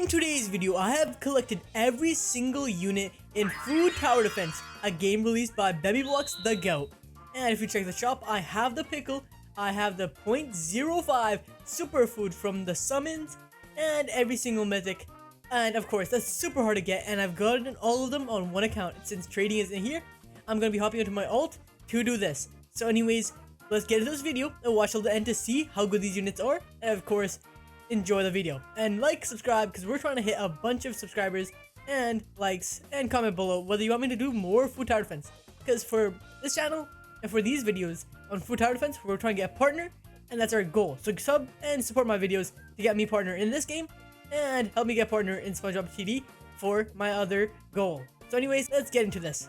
today's video, I have collected every single unit in Food Tower Defense, a game released by Bemmyblox the Goat. And if you check the shop, I have the pickle, I have the 0.05 superfood from the summons, and every single mythic. And of course, that's super hard to get, and I've gotten all of them on one account. Since trading isn't here, I'm going to be hopping into my alt to do this. So anyways, let's get into this video and watch till the end to see how good these units are. And of course, enjoy the video. And like, subscribe, because we're trying to hit a bunch of subscribers and likes, and comment below whether you want me to do more Food Tower Defense. Because for this channel and for these videos on Food Tower Defense, we're trying to get a partner, and that's our goal. So sub and support my videos to get me partner in this game, and help me get partner in SpongeBob TD for my other goal. So anyways, let's get into this.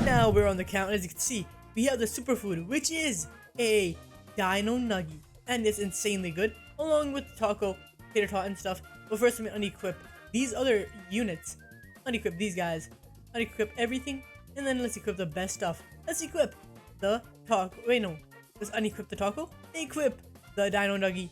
Now we're on the count. As you can see, we have the superfood, which is a Dino Nugget, and it's insanely good, along with the taco, tater tot, and stuff. But first, I'm gonna unequip these other units, unequip these guys, unequip everything, and then let's equip the best stuff. Let's equip the taco. Wait, no, let's unequip the taco, equip the Dino Nugget,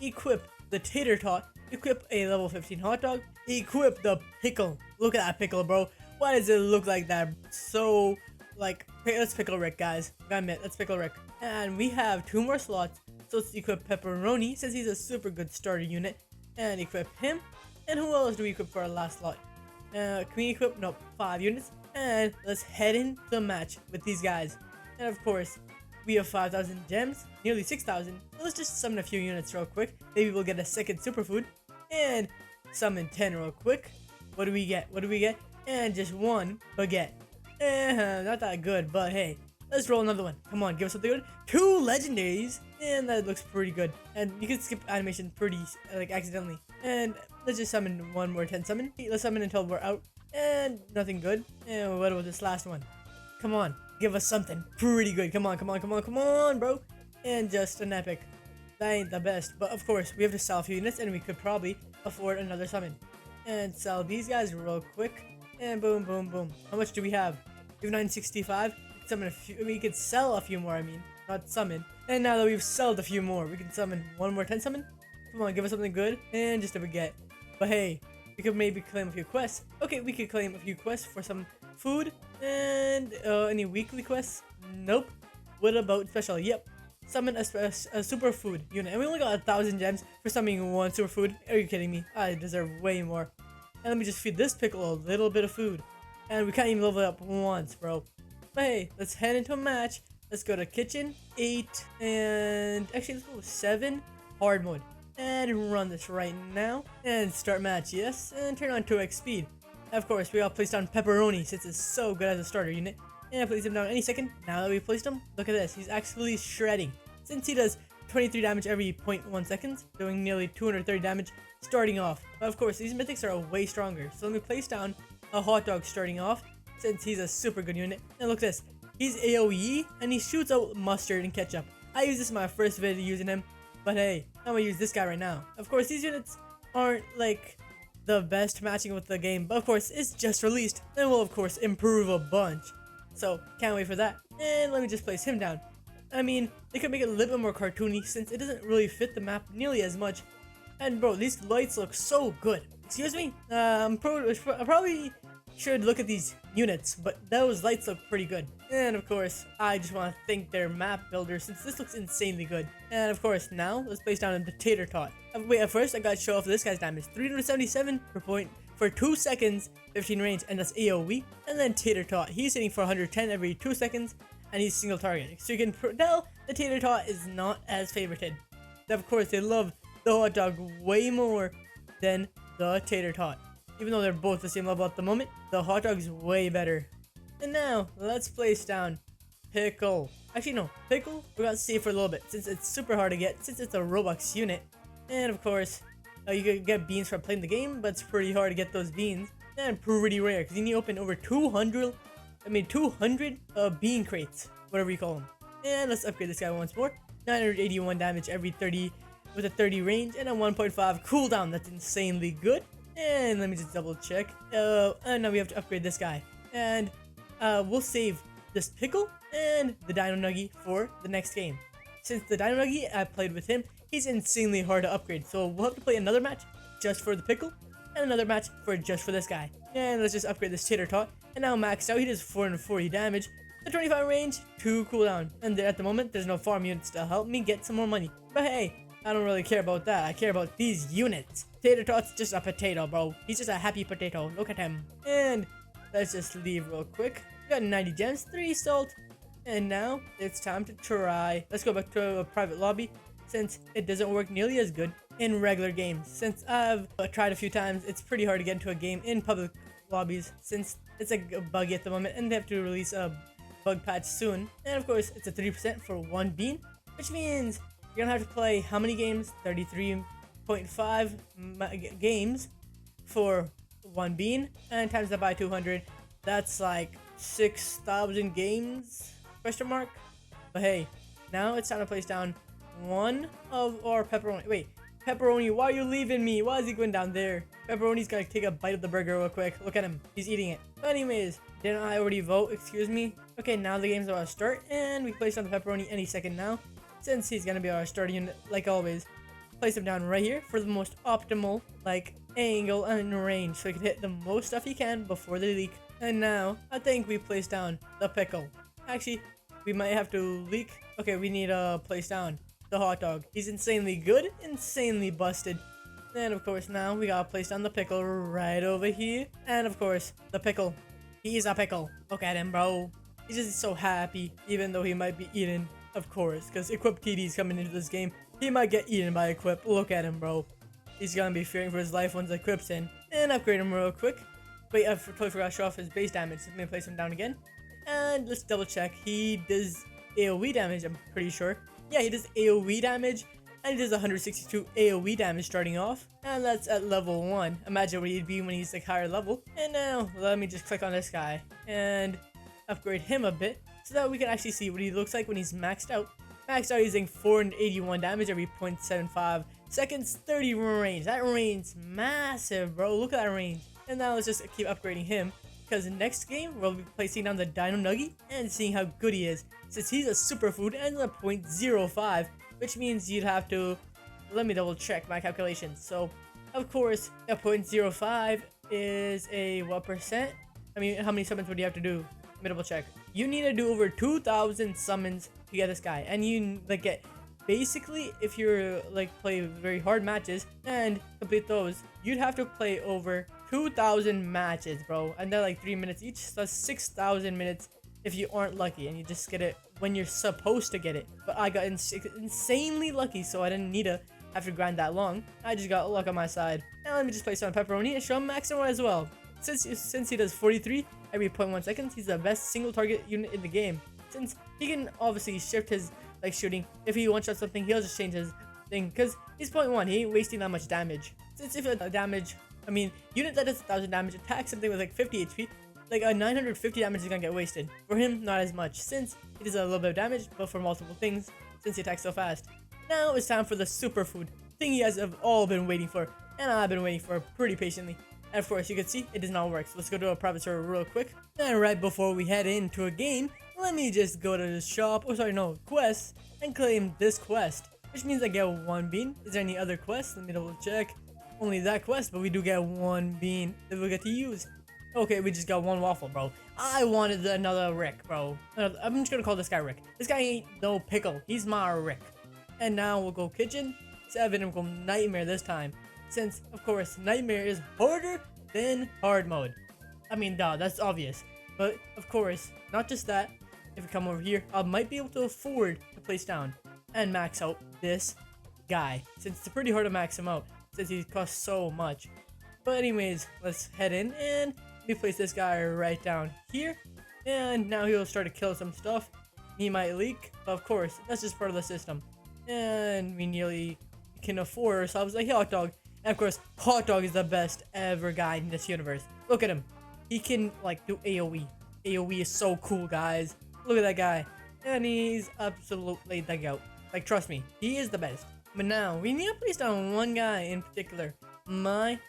equip the tater tot, equip a level 15 hot dog, equip the pickle. Look at that pickle, bro. Why does it look like that? So, like, let's pickle Rick, guys. Gotta admit, let's pickle Rick. And we have 2 more slots, so let's equip Pepperoni, since he's a super good starter unit, and equip him. And who else do we equip for our last slot? Can we equip? Nope, 5 units. And let's head into the match with these guys. And of course, we have 5,000 gems, nearly 6,000. Let's just summon a few units real quick. Maybe we'll get a second superfood. And summon 10 real quick. What do we get? What do we get? And just 1 baguette. Not that good, but hey, let's roll another one. Come on, give us something good. 2 legendaries, and that looks pretty good. And you can skip animation pretty, like, accidentally. And let's just summon 1 more 10 summon. Let's summon until we're out. And nothing good. And what was this last one? Come on, give us something pretty good. Come on, come on, come on, come on, bro. And just an epic. That ain't the best, but of course, we have to sell a few units, and we could probably afford another summon. And sell these guys real quick. And boom, boom, boom. How much do we have? We have 965. Summon a few. We could sell a few more. I mean, not summon. And now that we've sold a few more, we can summon 1 more 10 summon. Come on, give us something good, and just a baguette. But hey, we could maybe claim a few quests. Okay, we could claim a few quests for some food. And any weekly quests? Nope. What about special? Yep. Summon a superfood unit, and we only got 1,000 gems for summoning 1 superfood. Are you kidding me? I deserve way more. And let me just feed this pickle a little bit of food. And we can't even level it up once, bro. But hey, let's head into a match. Let's go to kitchen, 8, and actually let's go 7, hard mode. And run this right now. And start match, yes. And turn on 2x speed. Of course, we all placed down Pepperoni since it's so good as a starter unit. And I place him down any second. Now that we placed him, look at this. He's actually shredding. Since he does 23 damage every 0.1 seconds, doing nearly 230 damage starting off. But of course, these mythics are way stronger. So let me place down a hot dog starting off, since he's a super good unit. And look at this. He's AoE, and he shoots out mustard and ketchup. I used this in my first video using him, but hey, I'm gonna use this guy right now. Of course, these units aren't like the best matching with the game, but of course, it's just released, and will of course improve a bunch. So, can't wait for that. And let me just place him down. I mean, they could make it a little bit more cartoony, since it doesn't really fit the map nearly as much. And bro, these lights look so good. Excuse me? I probably should look at these units, but those lights look pretty good. And of course, I just want to thank their map builder, since this looks insanely good. And of course, now let's place down the tater tot. Wait, at first I gotta show off this guy's damage. 377 per point for 2 seconds, 15 range, and that's AoE. And then tater tot, he's hitting for 110 every 2 seconds, and he's single targeting. So you can tell the tater tot is not as favorited. Of course, they love the hot dog way more than the tater tot. Even though they're both the same level at the moment, the hot dog's way better. And now, let's place down pickle. Actually, no, pickle, we gotta save for a little bit, since it's super hard to get, since it's a Robux unit. And of course, you could get beans for playing the game, but it's pretty hard to get those beans. And pretty rare, because you need to open over 200 bean crates, whatever you call them. And let's upgrade this guy once more. 981 damage every 30, with a 30 range, and a 1.5 cooldown. That's insanely good. And let me just double check. And now we have to upgrade this guy. And we'll save this pickle and the Dino Nugget for the next game. Since the Dino Nugget, I played with him, he's insanely hard to upgrade. So we'll have to play another match just for the pickle. and another match for just for this guy. And let's just upgrade this tater tot. And now maxed out, he does 440 damage, the 25 range, 2 cooldown. And at the moment, there's no farm units to help me get some more money. But hey, I don't really care about that. I care about these units. Tater tot's just a potato, bro. He's just a happy potato. Look at him. And let's just leave real quick. We got 90 gems, 3 salt. And now it's time to try. Let's go back to a private lobby since it doesn't work nearly as good in regular games. Since I've tried a few times, it's pretty hard to get into a game in public lobbies since it's a buggy at the moment and they have to release a bug patch soon. And of course, it's a 30% for 1 bean, which means you're gonna have to play how many games? 33.5 games for 1 bean, and times that by 200, that's like 6,000 games? Question mark. But hey, now it's time to place down one of our pepperoni. Wait, pepperoni, why are you leaving me? Why is he going down there? Pepperoni's gonna take a bite of the burger real quick. Look at him, he's eating it. But anyways, didn't I already vote? Excuse me. Okay, now the game's about to start, and we place down the pepperoni any second now, since he's gonna be our starting unit like always. Place him down right here for the most optimal like angle and range, so he can hit the most stuff he can before they leak. And now I think we place down the pickle. Actually, we might have to leak. Okay, we need to place down the hot dog. He's insanely good, insanely busted. And of course, now we gotta place down the pickle right over here. And of course, the pickle. He's a pickle. Look at him, bro. He's just so happy, even though he might be eaten, of course, because Equip TD's coming into this game. He might get eaten by Equip. Look at him, bro. He's gonna be fearing for his life once Equip's in. And upgrade him real quick. Wait, I totally forgot to show off his base damage. So let me place him down again. And let's double check. He does AoE damage, I'm pretty sure. Yeah, he does AoE damage. And he does 162 AoE damage starting off. And that's at level 1. Imagine what he'd be when he's like higher level. And now, let me just click on this guy. And upgrade him a bit. So that we can actually see what he looks like when he's maxed out. Maxed out using 481 damage every 0.75 seconds, 30 range. That range's massive, bro. Look at that range. And now let's just keep upgrading him, because next game we'll be placing down the Dino Nugget and seeing how good he is, since he's a superfood and a 0.05, which means you'd have to, let me double check my calculations. So of course a 0.05 is a what percent? I mean, how many summons would you have to do? Let me double check. You need to do over 2,000 summons to get this guy, and you like get basically, if you're like play very hard matches and complete those, you'd have to play over 2,000 matches, bro, and they're like 3 minutes each, so that's 6,000 minutes if you aren't lucky, and you just get it when you're supposed to get it. But I got insanely lucky, so I didn't need to have to grind that long. I just got luck on my side. Now let me just place on pepperoni and show him maximum as well. Since he does 43 every 0.1 seconds, he's the best single target unit in the game, since he can obviously shift his like shooting. If he one-shots something, he'll just change his thing, because he's 0.1, he ain't wasting that much damage. Since if a damage, I mean, unit that does 1,000 damage attacks something with like 50 HP, like a 950 damage is gonna get wasted. For him, not as much, since he does a little bit of damage, but for multiple things, since he attacks so fast. Now it's time for the superfood thing you guys have all been waiting for, and I've been waiting for pretty patiently. And of course, you can see it does not work. So let's go to a private server real quick. And right before we head into a game, let me just go to the shop, oh sorry, no, quest, and claim this quest, which means I get 1 bean. Is there any other quests? Let me double check. Only that quest, but we do get 1 bean that we get to use. Okay, we just got 1 waffle, bro. I wanted another Rick, bro. I'm just gonna call this guy Rick. This guy ain't no pickle. He's my Rick. And now we'll go kitchen 7 and we'll go nightmare this time, since of course nightmare is harder than hard mode. I mean, duh, that's obvious. But of course, not just that. If we come over here, I might be able to afford to place down and max out this guy, since it's pretty hard to max him out since he costs so much. But anyways, let's head in and we place this guy right down here, and now he'll start to kill some stuff. He might leak, but of course that's just part of the system, and we nearly can afford ourselves a hot dog. And of course, hot dog is the best ever guy in this universe. Look at him, he can like do AoE. AoE is so cool, guys. Look at that guy, and he's absolutely the goat. Like, trust me, he is the best. But now we need to place down one guy in particular, my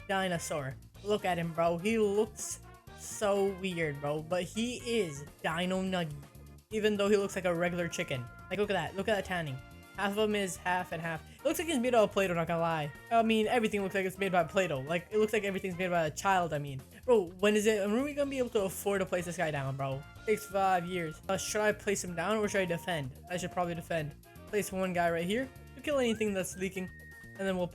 dinosaur. Look at him, bro. He looks so weird, bro, but he is Dino Nugget, even though he looks like a regular chicken. Like, look at that tanning. Half of him is half and half. Looks like it's made out of Play-Doh, not gonna lie. I mean, everything looks like it's made by Play-Doh. Like, it looks like everything's made by a child, I mean. Bro, when is it? When are we gonna be able to afford to place this guy down, bro? Takes 5 years. Should I place him down or should I defend? I should probably defend. Place one guy right here to kill anything that's leaking. And then we'll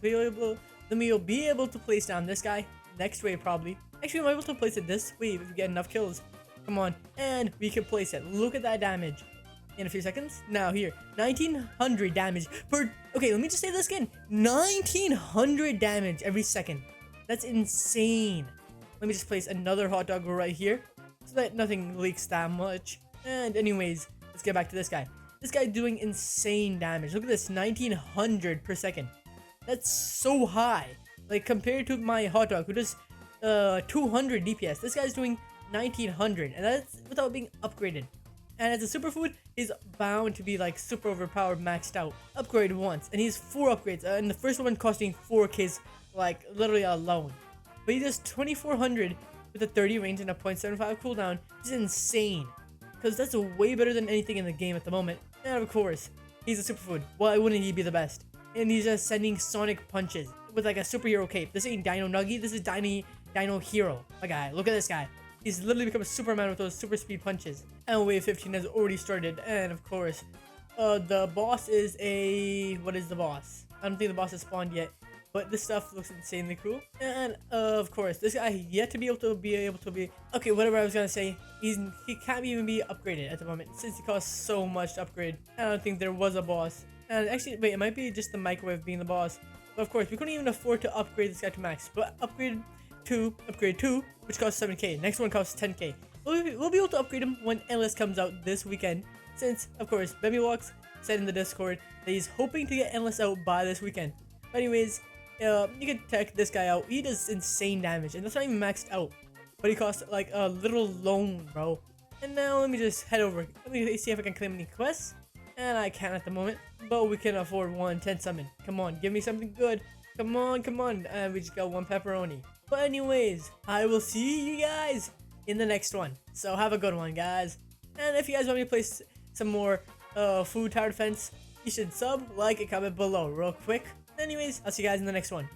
be able to place down this guy next wave, probably. Actually, we might be able to place it this wave if we get enough kills. Come on. And we can place it. Look at that damage. In a few seconds. Now here, 1900 damage per. Okay, let me just say this again. 1900 damage every second. That's insane. Let me just place another hot dog right here so that nothing leaks that much. And anyways, let's get back to this guy. This guy doing insane damage. Look at this, 1900 per second. That's so high. Like compared to my hot dog who does 200 DPS. This guy's doing 1900, and that's without being upgraded. And as a superfood, he's bound to be like super overpowered, maxed out. Upgrade once, and he's 4 upgrades. And the first one costing 4Ks, like literally alone. But he does 2400 with a 30 range and a 0.75 cooldown. It's insane, because that's way better than anything in the game at the moment. And of course, he's a superfood. Why wouldn't he be the best? And he's just sending sonic punches with like a superhero cape. This ain't Dino Nuggy. This is Dino Hero. My guy, look at this guy. He's literally become a Superman with those super speed punches. And wave 15 has already started. And of course, the boss is a... What is the boss? I don't think the boss has spawned yet. But this stuff looks insanely cool. And of course, this guy yet to be able to be... Okay, whatever I was gonna say. He can't even be upgraded at the moment, since he costs so much to upgrade. I don't think there was a boss. And actually, wait, it might be just the microwave being the boss. But of course, we couldn't even afford to upgrade this guy to max. But upgrade 2, which costs 7k. Next one costs 10k. We'll be able to upgrade him when Endless comes out this weekend. Since, of course, Bemmyblox said in the Discord that he's hoping to get Endless out by this weekend. But anyways, you can check this guy out. He does insane damage, and that's not even maxed out. But he costs like a little loan, bro. And now let me just head over. Let me see if I can claim any quests. And I can't at the moment, but we can afford 1 10 summon. Come on, give me something good. Come on, come on. And we just got 1 pepperoni. But anyways, I will see you guys in the next one. So have a good one, guys. And if you guys want me to play some more food tower defense, you should sub, like, and comment below real quick. Anyways, I'll see you guys in the next one.